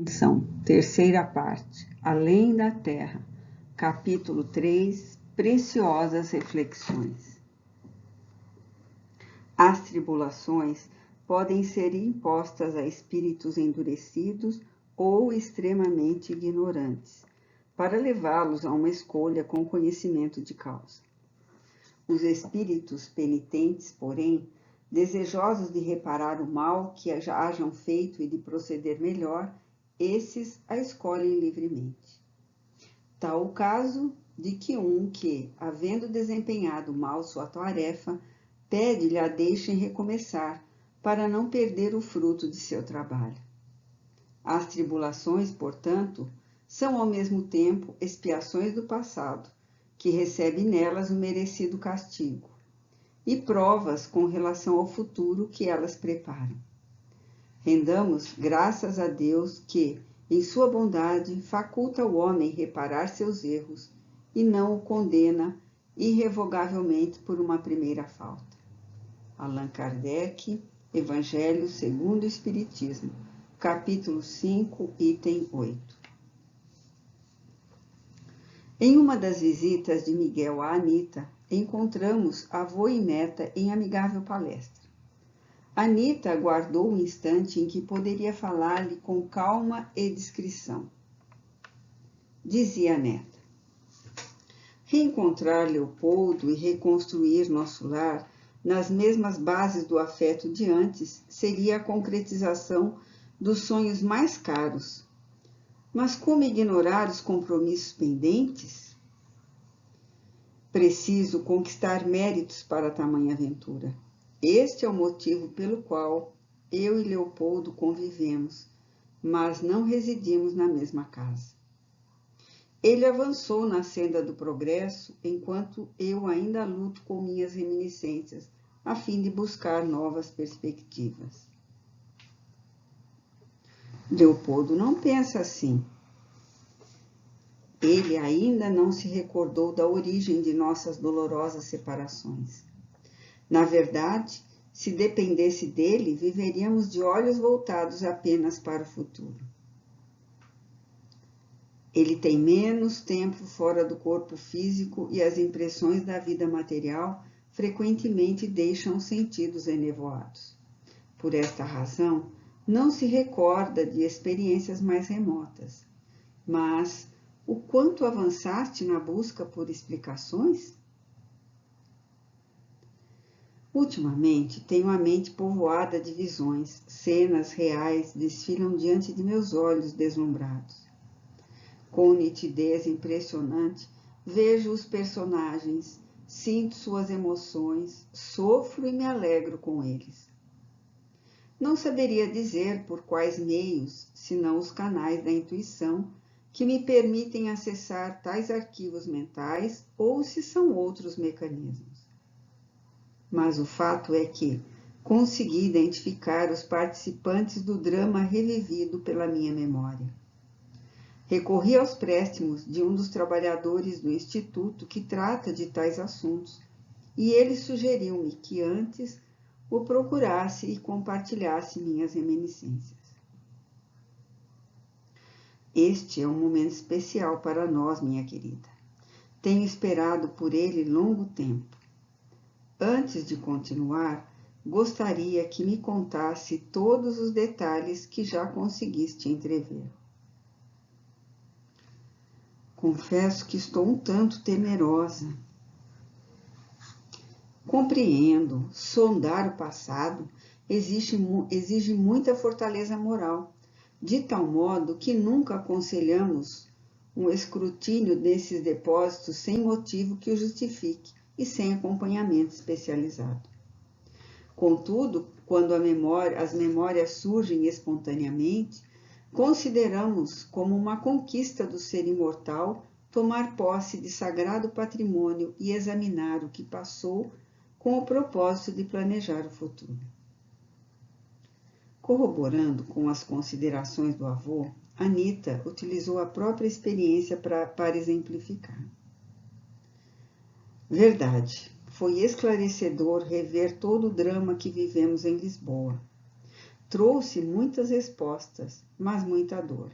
Introdução, terceira parte, Além da Terra, capítulo 3, Preciosas Reflexões. As tribulações podem ser impostas a espíritos endurecidos ou extremamente ignorantes, para levá-los a uma escolha com conhecimento de causa. Os espíritos penitentes, porém, desejosos de reparar o mal que hajam feito e de proceder melhor, esses a escolhem livremente. Tal o caso de que, havendo desempenhado mal sua tarefa, pede-lhe a deixem recomeçar, para não perder o fruto de seu trabalho. As tribulações, portanto, são ao mesmo tempo expiações do passado, que recebe nelas o merecido castigo, e provas com relação ao futuro que elas preparam. Rendamos graças a Deus que, em sua bondade, faculta o homem reparar seus erros e não o condena irrevogavelmente por uma primeira falta. Allan Kardec, Evangelho segundo o Espiritismo, capítulo 5, item 8. Em uma das visitas de Miguel a Anita, encontramos avô e neta em amigável palestra. Anita aguardou o instante em que poderia falar-lhe com calma e discrição. Dizia a neta: reencontrar Leopoldo e reconstruir nosso lar nas mesmas bases do afeto de antes seria a concretização dos sonhos mais caros. Mas como ignorar os compromissos pendentes? Preciso conquistar méritos para tamanha aventura. Este é o motivo pelo qual eu e Leopoldo convivemos, mas não residimos na mesma casa. Ele avançou na senda do progresso, enquanto eu ainda luto com minhas reminiscências, a fim de buscar novas perspectivas. Leopoldo não pensa assim. Ele ainda não se recordou da origem de nossas dolorosas separações. Na verdade, se dependesse dele, viveríamos de olhos voltados apenas para o futuro. Ele tem menos tempo fora do corpo físico e as impressões da vida material frequentemente deixam os sentidos enevoados. Por esta razão, não se recorda de experiências mais remotas. Mas o quanto avançaste na busca por explicações? Ultimamente, tenho a mente povoada de visões, cenas reais desfilam diante de meus olhos deslumbrados. Com nitidez impressionante, vejo os personagens, sinto suas emoções, sofro e me alegro com eles. Não saberia dizer por quais meios, senão os canais da intuição, que me permitem acessar tais arquivos mentais ou se são outros mecanismos. Mas o fato é que consegui identificar os participantes do drama revivido pela minha memória. Recorri aos préstimos de um dos trabalhadores do Instituto que trata de tais assuntos, e ele sugeriu-me que antes o procurasse e compartilhasse minhas reminiscências. Este é um momento especial para nós, minha querida. Tenho esperado por ele longo tempo. Antes de continuar, gostaria que me contasse todos os detalhes que já conseguiste entrever. Confesso que estou um tanto temerosa. Compreendo, sondar o passado exige muita fortaleza moral, de tal modo que nunca aconselhamos um escrutínio desses depósitos sem motivo que o justifique e sem acompanhamento especializado. Contudo, quando as memórias surgem espontaneamente, consideramos como uma conquista do ser imortal tomar posse de sagrado patrimônio e examinar o que passou com o propósito de planejar o futuro. Corroborando com as considerações do avô, Anita utilizou a própria experiência para exemplificar. Verdade, foi esclarecedor rever todo o drama que vivemos em Lisboa. Trouxe muitas respostas, mas muita dor.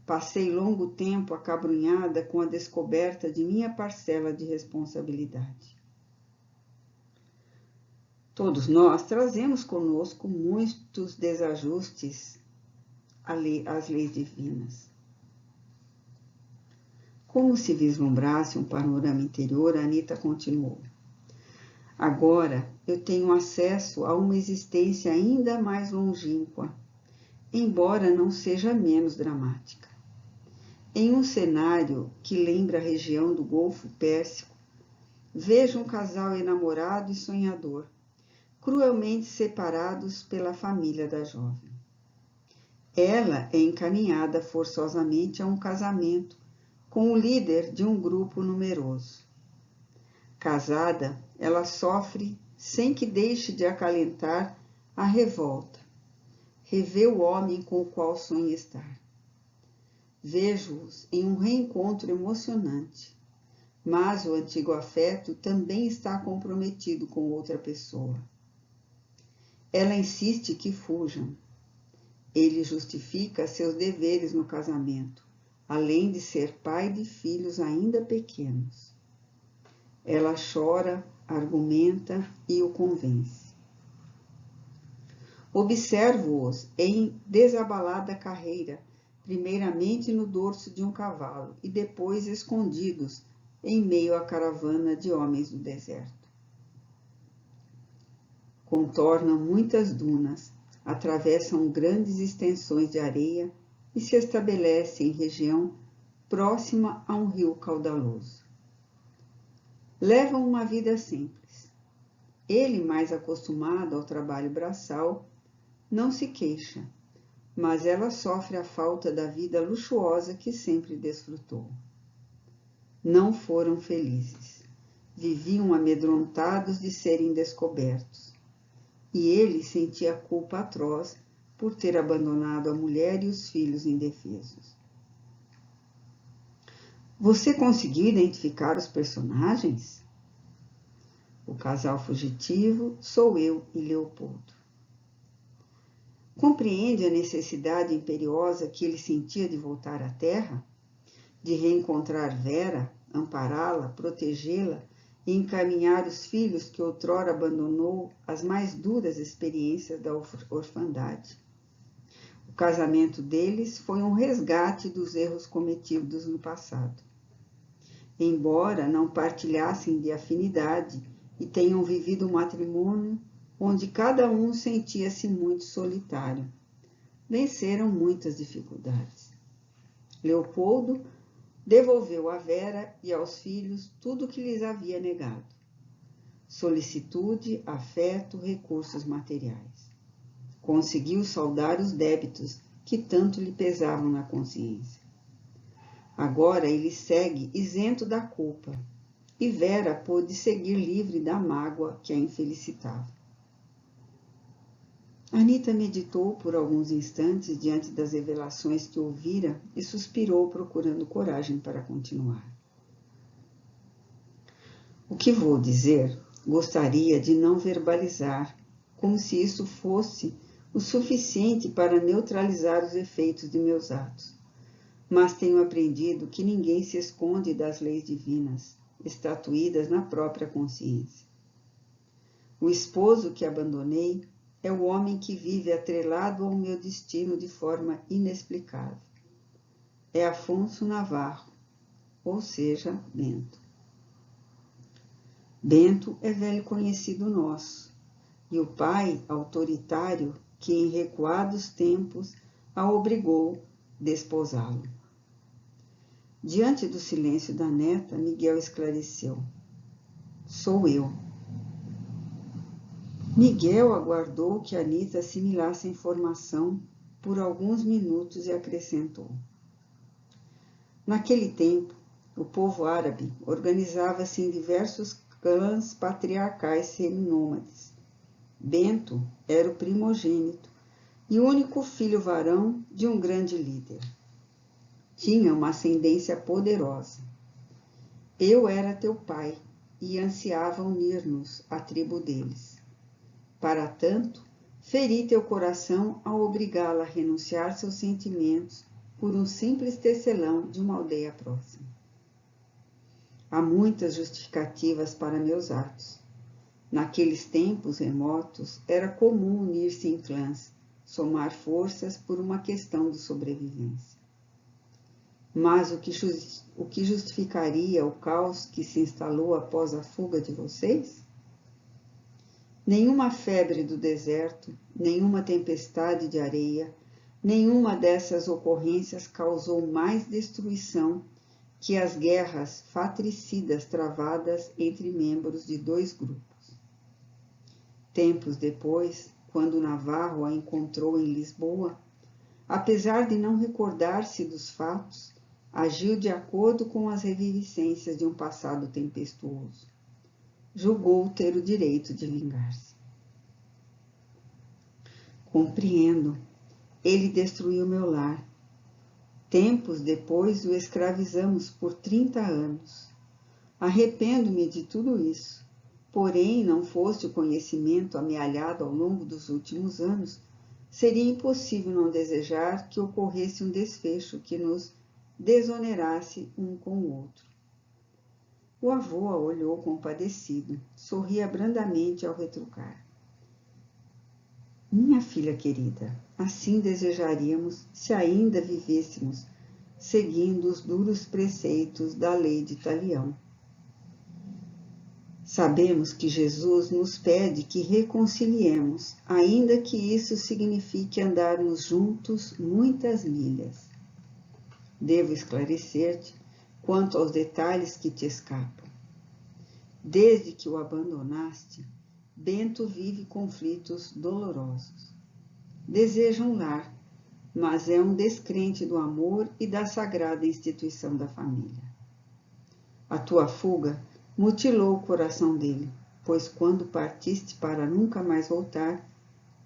Passei longo tempo acabrunhada com a descoberta de minha parcela de responsabilidade. Todos nós trazemos conosco muitos desajustes às leis divinas. Como se vislumbrasse um panorama interior, Anita continuou. Agora eu tenho acesso a uma existência ainda mais longínqua, embora não seja menos dramática. Em um cenário que lembra a região do Golfo Pérsico, vejo um casal enamorado e sonhador, cruelmente separados pela família da jovem. Ela é encaminhada forçosamente a um casamento com o líder de um grupo numeroso. Casada, ela sofre sem que deixe de acalentar a revolta. Revê o homem com o qual sonha estar. Vejo-os em um reencontro emocionante, mas o antigo afeto também está comprometido com outra pessoa. Ela insiste que fujam. Ele justifica seus deveres no casamento, além de ser pai de filhos ainda pequenos. Ela chora, argumenta e o convence. Observo-os em desabalada carreira, primeiramente no dorso de um cavalo e depois escondidos em meio à caravana de homens do deserto. Contornam muitas dunas, atravessam grandes extensões de areia e se estabelecem em região próxima a um rio caudaloso. Levam uma vida simples. Ele, mais acostumado ao trabalho braçal, não se queixa, mas ela sofre a falta da vida luxuosa que sempre desfrutou. Não foram felizes. Viviam amedrontados de serem descobertos. E ele sentia culpa atroz por ter abandonado a mulher e os filhos indefesos. Você conseguiu identificar os personagens? O casal fugitivo sou eu e Leopoldo. Compreende a necessidade imperiosa que ele sentia de voltar à terra? De reencontrar Vera, ampará-la, protegê-la e encaminhar os filhos que outrora abandonou às mais duras experiências da orfandade. O casamento deles foi um resgate dos erros cometidos no passado. Embora não partilhassem de afinidade e tenham vivido um matrimônio onde cada um sentia-se muito solitário, venceram muitas dificuldades. Leopoldo devolveu a Vera e aos filhos tudo o que lhes havia negado: solicitude, afeto, recursos materiais. Conseguiu saldar os débitos que tanto lhe pesavam na consciência. Agora ele segue isento da culpa, e Vera pôde seguir livre da mágoa que a infelicitava. Anita meditou por alguns instantes diante das revelações que ouvira e suspirou, procurando coragem para continuar. O que vou dizer, gostaria de não verbalizar, como se isso fosse o suficiente para neutralizar os efeitos de meus atos. Mas tenho aprendido que ninguém se esconde das leis divinas, estatuídas na própria consciência. O esposo que abandonei é o homem que vive atrelado ao meu destino de forma inexplicável. É Afonso Navarro, ou seja, Bento. Bento é velho conhecido nosso, e o pai autoritário que em recuados tempos a obrigou a desposá-lo. Diante do silêncio da neta, Miguel esclareceu: sou eu. Miguel aguardou que Anita assimilasse a informação por alguns minutos e acrescentou: naquele tempo, o povo árabe organizava-se em diversos clãs patriarcais seminômades. Bento era o primogênito e o único filho varão de um grande líder. Tinha uma ascendência poderosa. Eu era teu pai e ansiava unir-nos à tribo deles. Para tanto, feri teu coração ao obrigá-la a renunciar seus sentimentos por um simples tecelão de uma aldeia próxima. Há muitas justificativas para meus atos. Naqueles tempos remotos, era comum unir-se em clãs, somar forças por uma questão de sobrevivência. Mas o que justificaria o caos que se instalou após a fuga de vocês? Nenhuma febre do deserto, nenhuma tempestade de areia, nenhuma dessas ocorrências causou mais destruição que as guerras fratricidas travadas entre membros de dois grupos. Tempos depois, quando Navarro a encontrou em Lisboa, apesar de não recordar-se dos fatos, agiu de acordo com as reminiscências de um passado tempestuoso. Julgou ter o direito de vingar-se. Compreendo. Ele destruiu meu lar. Tempos depois o escravizamos por 30 anos. Arrependo-me de tudo isso. Porém, não fosse o conhecimento amealhado ao longo dos últimos anos, seria impossível não desejar que ocorresse um desfecho que nos desonerasse um com o outro. O avô a olhou compadecido, sorria brandamente ao retrucar. Minha filha querida, assim desejaríamos se ainda vivêssemos, seguindo os duros preceitos da lei de Talião. Sabemos que Jesus nos pede que reconciliemos, ainda que isso signifique andarmos juntos muitas milhas. Devo esclarecer-te quanto aos detalhes que te escapam. Desde que o abandonaste, Bento vive conflitos dolorosos. Deseja um lar, mas é um descrente do amor e da sagrada instituição da família. A tua fuga mutilou o coração dele, pois quando partiste para nunca mais voltar,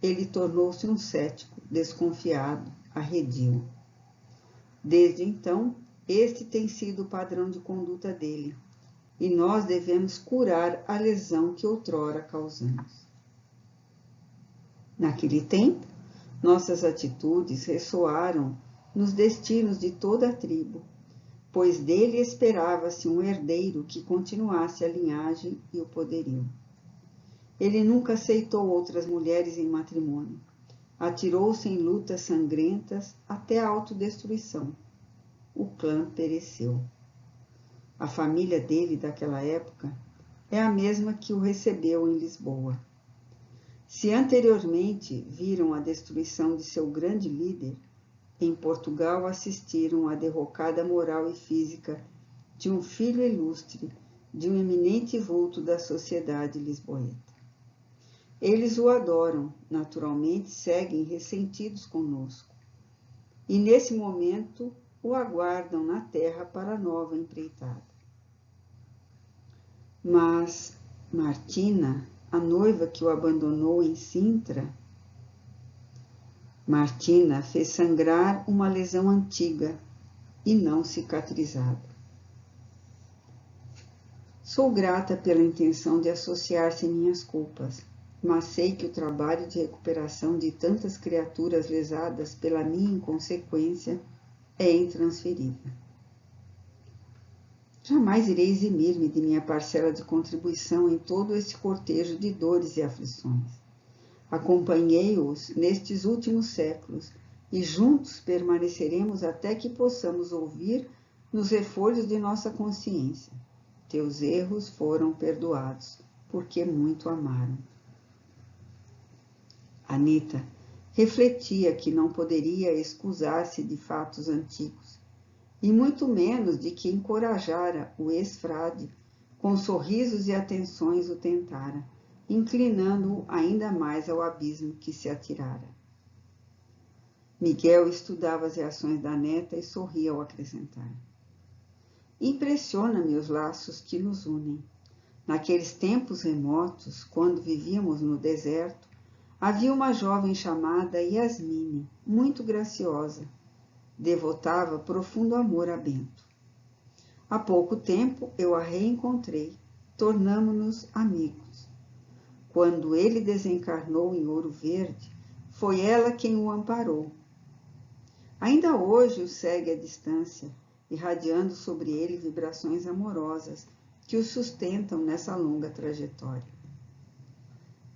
ele tornou-se um cético, desconfiado, arredio. Desde então, este tem sido o padrão de conduta dele, e nós devemos curar a lesão que outrora causamos. Naquele tempo, nossas atitudes ressoaram nos destinos de toda a tribo, pois dele esperava-se um herdeiro que continuasse a linhagem e o poderio. Ele nunca aceitou outras mulheres em matrimônio. Atirou-se em lutas sangrentas até a autodestruição. O clã pereceu. A família dele daquela época é a mesma que o recebeu em Lisboa. Se anteriormente viram a destruição de seu grande líder, em Portugal assistiram à derrocada moral e física de um filho ilustre, de um eminente vulto da sociedade lisboeta. Eles o adoram, naturalmente seguem ressentidos conosco, e nesse momento o aguardam na terra para a nova empreitada. Mas Martina, a noiva que o abandonou em Sintra, Martina fez sangrar uma lesão antiga e não cicatrizada. Sou grata pela intenção de associar-se minhas culpas, mas sei que o trabalho de recuperação de tantas criaturas lesadas pela minha inconsequência é intransferível. Jamais irei eximir-me de minha parcela de contribuição em todo esse cortejo de dores e aflições. Acompanhei-os nestes últimos séculos e juntos permaneceremos até que possamos ouvir nos reforços de nossa consciência. Teus erros foram perdoados, porque muito amaram. Anita refletia que não poderia excusar-se de fatos antigos, e muito menos de que encorajara o ex-frade, com sorrisos e atenções o tentara, inclinando-o ainda mais ao abismo que se atirara. Miguel estudava as reações da neta e sorria ao acrescentar. Impressiona-me os laços que nos unem. Naqueles tempos remotos, quando vivíamos no deserto, havia uma jovem chamada Yasmine, muito graciosa. Devotava profundo amor a Bento. Há pouco tempo eu a reencontrei, tornamo-nos amigos. Quando ele desencarnou em Ouro Verde, foi ela quem o amparou. Ainda hoje o segue à distância, irradiando sobre ele vibrações amorosas que o sustentam nessa longa trajetória.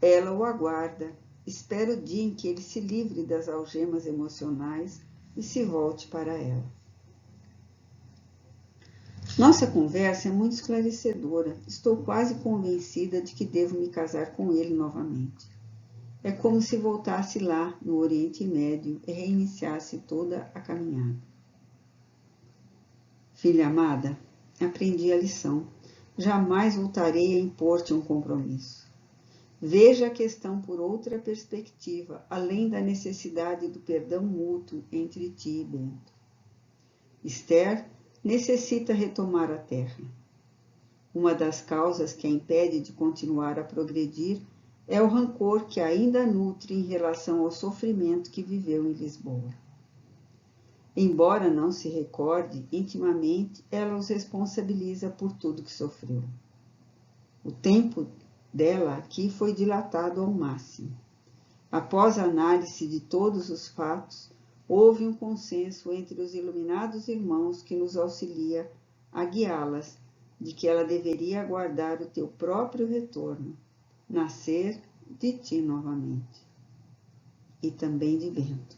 Ela o aguarda, espera o dia em que ele se livre das algemas emocionais e se volte para ela. Nossa conversa é muito esclarecedora. Estou quase convencida de que devo me casar com ele novamente. É como se voltasse lá, no Oriente Médio, e reiniciasse toda a caminhada. Filha amada, aprendi a lição. Jamais voltarei a impor-te um compromisso. Veja a questão por outra perspectiva, além da necessidade do perdão mútuo entre ti e Bento. Esther necessita retomar a terra. Uma das causas que a impede de continuar a progredir é o rancor que ainda nutre em relação ao sofrimento que viveu em Lisboa. Embora não se recorde intimamente, ela os responsabiliza por tudo que sofreu. O tempo dela aqui foi dilatado ao máximo. Após a análise de todos os fatos, houve um consenso entre os iluminados irmãos que nos auxilia a guiá-las, de que ela deveria aguardar o teu próprio retorno, nascer de ti novamente, e também de Bento.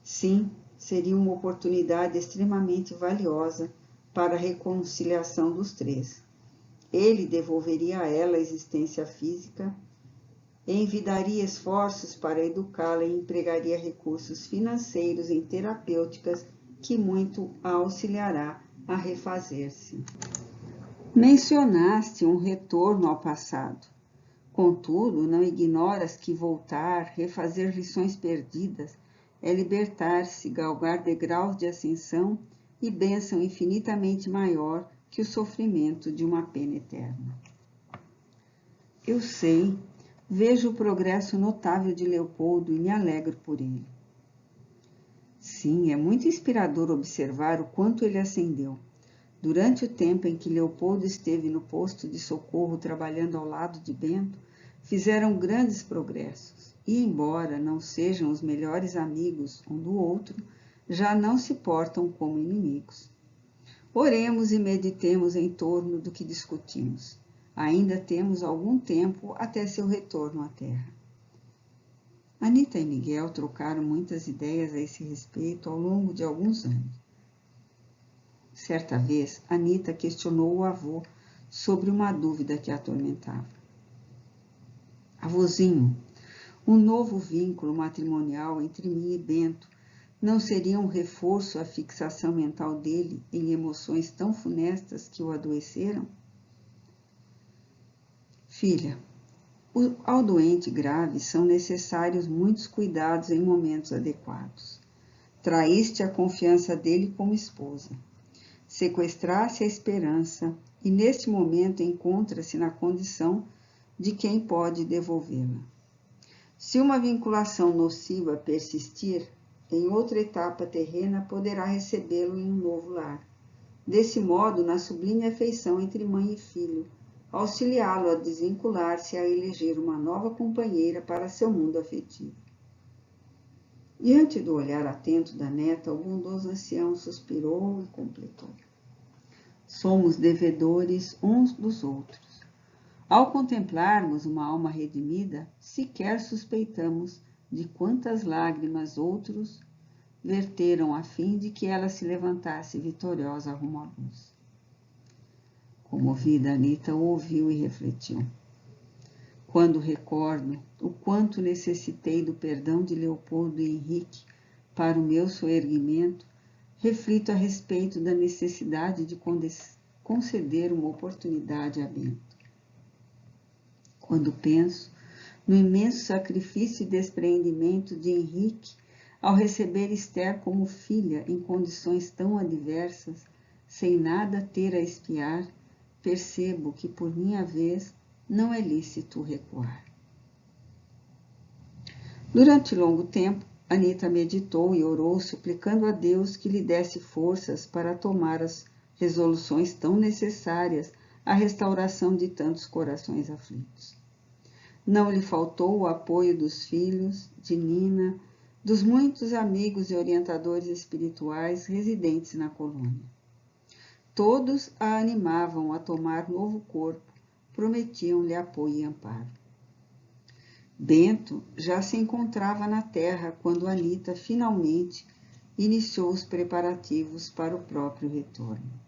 Sim, seria uma oportunidade extremamente valiosa para a reconciliação dos três. Ele devolveria a ela a existência física, envidaria esforços para educá-la e empregaria recursos financeiros em terapêuticas que muito a auxiliará a refazer-se. Mencionaste um retorno ao passado. Contudo, não ignoras que voltar, refazer lições perdidas, é libertar-se, galgar degraus de ascensão e bênção infinitamente maior que o sofrimento de uma pena eterna. Eu sei, vejo o progresso notável de Leopoldo e me alegro por ele. Sim, é muito inspirador observar o quanto ele ascendeu. Durante o tempo em que Leopoldo esteve no posto de socorro trabalhando ao lado de Bento, fizeram grandes progressos e, embora não sejam os melhores amigos um do outro, já não se portam como inimigos. Oremos e meditemos em torno do que discutimos. Ainda temos algum tempo até seu retorno à Terra. Anita e Miguel trocaram muitas ideias a esse respeito ao longo de alguns anos. Certa vez, Anita questionou o avô sobre uma dúvida que a atormentava. Avôzinho, um novo vínculo matrimonial entre mim e Bento não seria um reforço à fixação mental dele em emoções tão funestas que o adoeceram? Filha, ao doente grave são necessários muitos cuidados em momentos adequados. Traíste a confiança dele como esposa. Sequestraste a esperança e neste momento encontra-se na condição de quem pode devolvê-la. Se uma vinculação nociva persistir, em outra etapa terrena poderá recebê-lo em um novo lar. Desse modo, na sublime afeição entre mãe e filho, auxiliá-lo a desvincular-se e a eleger uma nova companheira para seu mundo afetivo. Diante do olhar atento da neta, o bondoso ancião suspirou e completou. Somos devedores uns dos outros. Ao contemplarmos uma alma redimida, sequer suspeitamos de quantas lágrimas outros verteram a fim de que ela se levantasse vitoriosa rumo à luz. Comovida, Anita o ouviu e refletiu. Quando recordo o quanto necessitei do perdão de Leopoldo e Henrique para o meu soerguimento, reflito a respeito da necessidade de conceder uma oportunidade a Bento. Quando penso no imenso sacrifício e despreendimento de Henrique ao receber Esther como filha em condições tão adversas, sem nada ter a espiar, percebo que, por minha vez, não é lícito recuar. Durante longo tempo, Anita meditou e orou, suplicando a Deus que lhe desse forças para tomar as resoluções tão necessárias à restauração de tantos corações aflitos. Não lhe faltou o apoio dos filhos, de Nina, dos muitos amigos e orientadores espirituais residentes na colônia. Todos a animavam a tomar novo corpo, prometiam-lhe apoio e amparo. Bento já se encontrava na Terra quando Anita finalmente iniciou os preparativos para o próprio retorno.